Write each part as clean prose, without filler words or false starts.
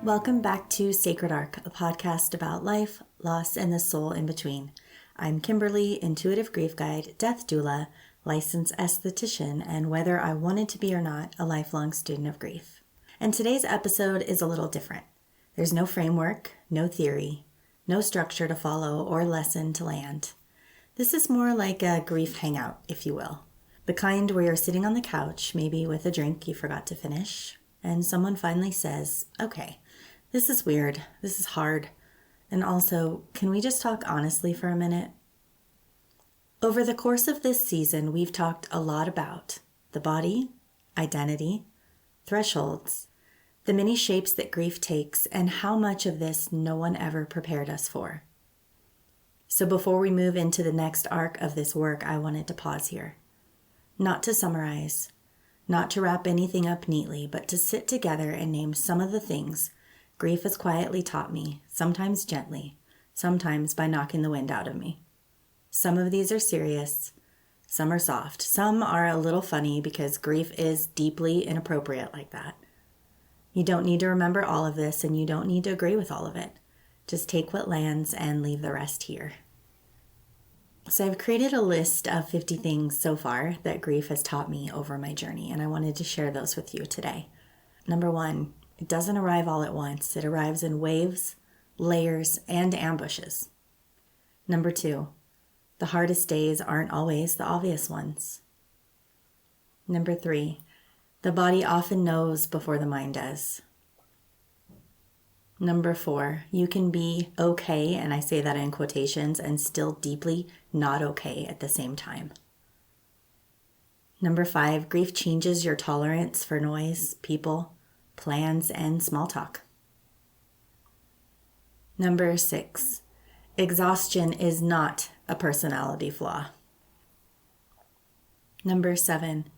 Welcome back to Sacred Arc, a podcast about life, loss, and the soul in between. I'm Kimberly, intuitive grief guide, death doula, licensed esthetician, and whether I wanted to be or not, a lifelong student of grief. And today's episode is a little different. There's no framework, no theory, no structure to follow or lesson to land. This is more like a grief hangout, if you will. The kind where you're sitting on the couch, maybe with a drink you forgot to finish, and someone finally says, okay, this is weird, this is hard, and also, can we just talk honestly for a minute? Over the course of this season, we've talked a lot about the body, identity, thresholds, the many shapes that grief takes, and how much of this no one ever prepared us for. So before we move into the next arc of this work, I wanted to pause here. Not to summarize, not to wrap anything up neatly, but to sit together and name some of the things grief has quietly taught me, sometimes gently, sometimes by knocking the wind out of me. Some of these are serious, some are soft, some are a little funny because grief is deeply inappropriate like that. You don't need to remember all of this and you don't need to agree with all of it. Just take what lands and leave the rest here. So I've created a list of 50 things so far that grief has taught me over my journey, and I wanted to share those with you today. Number 1, it doesn't arrive all at once. It arrives in waves, layers, and ambushes. Number 2, the hardest days aren't always the obvious ones. Number 3, the body often knows before the mind does. Number 4, you can be okay, and I say that in quotations, and still deeply not okay at the same time. Number 5, grief changes your tolerance for noise, people, plans, and small talk. Number 6, exhaustion is not a personality flaw. Number 7,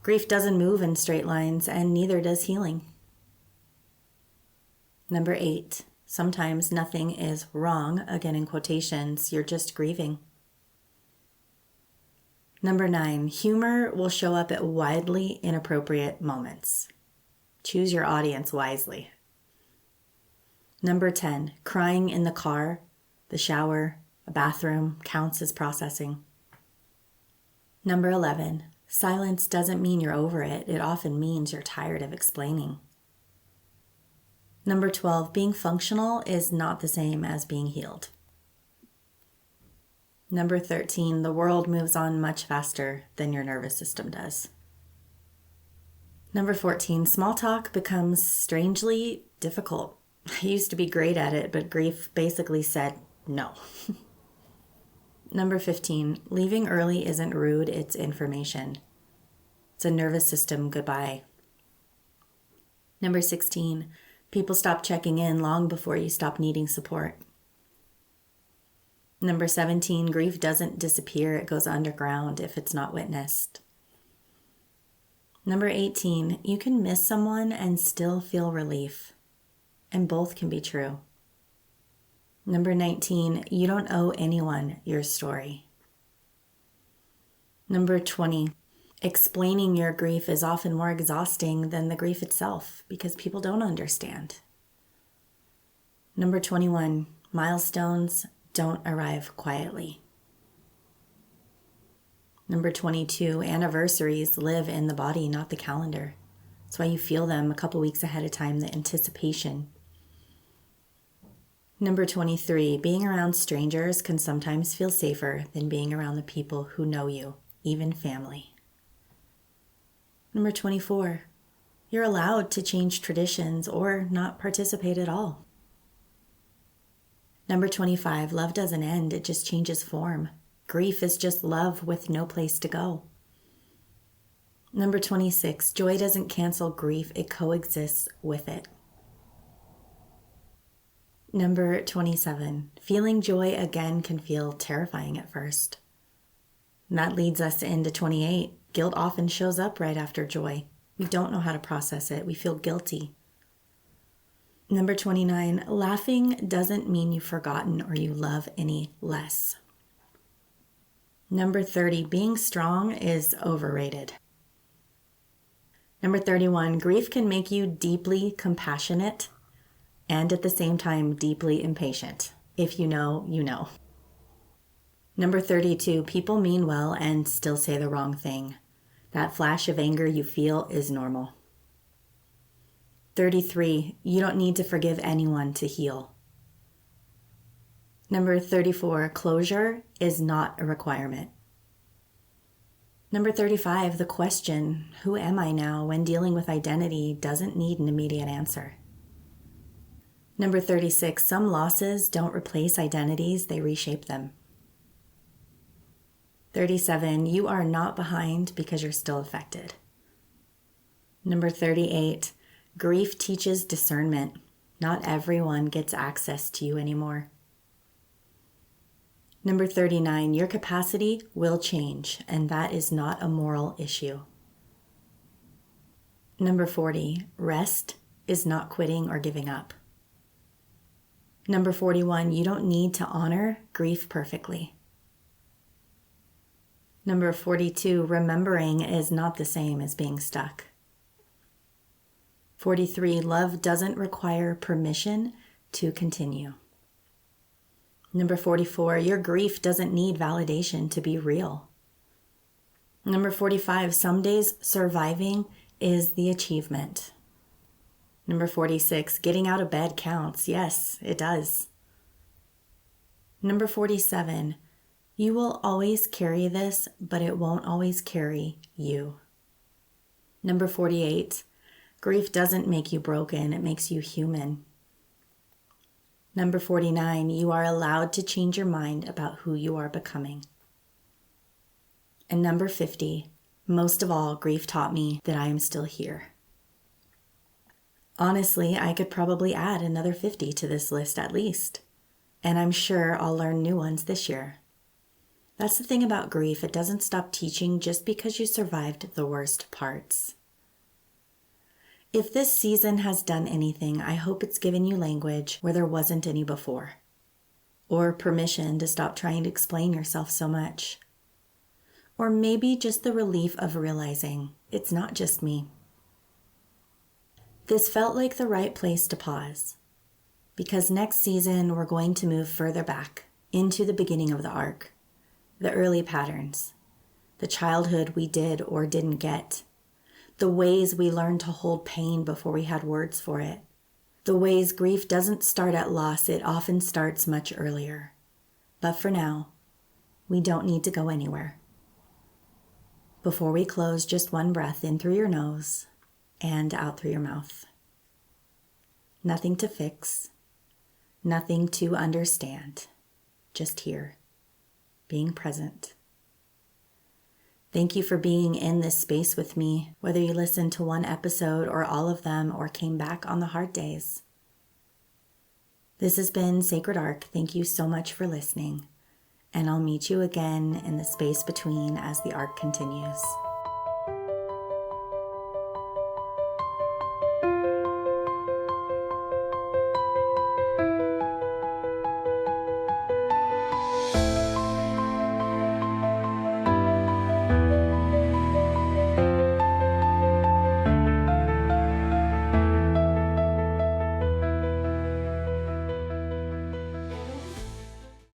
grief doesn't move in straight lines, and neither does healing. Number 8, sometimes nothing is wrong, again in quotations, you're just grieving. Number 9, humor will show up at wildly inappropriate moments. Choose your audience wisely. Number 10, crying in the car, the shower, a bathroom counts as processing. Number 11, silence doesn't mean you're over it. It often means you're tired of explaining. Number 12, being functional is not the same as being healed. Number 13, the world moves on much faster than your nervous system does. Number 14, small talk becomes strangely difficult. I used to be great at it, but grief basically said no. Number 15, leaving early isn't rude, it's information. It's a nervous system goodbye. Number 16, people stop checking in long before you stop needing support. Number 17, grief doesn't disappear, it goes underground if it's not witnessed. Number 18, you can miss someone and still feel relief, and both can be true. Number 19, you don't owe anyone your story. Number 20, explaining your grief is often more exhausting than the grief itself because people don't understand. Number 21, milestones don't arrive quietly. Number 22, anniversaries live in the body, not the calendar. That's why you feel them a couple weeks ahead of time, the anticipation. Number 23, being around strangers can sometimes feel safer than being around the people who know you, even family. Number 24, you're allowed to change traditions or not participate at all. Number 25, love doesn't end, it just changes form. Grief is just love with no place to go. Number 26, joy doesn't cancel grief, it coexists with it. Number 27, feeling joy again can feel terrifying at first. And that leads us into 28. Guilt often shows up right after joy. We don't know how to process it. We feel guilty. Number 29, laughing doesn't mean you've forgotten or you love any less. Number 30, being strong is overrated. Number 31, grief can make you deeply compassionate and at the same time deeply impatient. If you know, you know. Number 32, people mean well and still say the wrong thing. That flash of anger you feel is normal. 33, you don't need to forgive anyone to heal. Number 34, closure is not a requirement. Number 35, the question, who am I now, when dealing with identity doesn't need an immediate answer. Number 36, some losses don't replace identities, they reshape them. 37, you are not behind because you're still affected. Number 38, grief teaches discernment. Not everyone gets access to you anymore. Number 39, your capacity will change, and that is not a moral issue. Number 40, rest is not quitting or giving up. Number 41, you don't need to honor grief perfectly. Number 42, remembering is not the same as being stuck. 43, love doesn't require permission to continue. Number 44, your grief doesn't need validation to be real. Number 45, some days surviving is the achievement. Number 46, getting out of bed counts. Yes, it does. Number 47, you will always carry this, but it won't always carry you. Number 48, grief doesn't make you broken, it makes you human. Number 49, you are allowed to change your mind about who you are becoming. And number 50, most of all, grief taught me that I am still here. Honestly, I could probably add another 50 to this list at least, and I'm sure I'll learn new ones this year. That's the thing about grief, it doesn't stop teaching just because you survived the worst parts. If this season has done anything, I hope it's given you language where there wasn't any before, or permission to stop trying to explain yourself so much, or maybe just the relief of realizing it's not just me. This felt like the right place to pause, because next season we're going to move further back into the beginning of the arc, the early patterns, the childhood we did or didn't get, the ways we learned to hold pain before we had words for it, the ways grief doesn't start at loss, it often starts much earlier. But for now, we don't need to go anywhere. Before we close, just one breath in through your nose and out through your mouth. Nothing to fix, nothing to understand, just here, being present. Thank you for being in this space with me, whether you listened to one episode or all of them or came back on the hard days. This has been Sacred Arc. Thank you so much for listening, and I'll meet you again in the space between as the arc continues.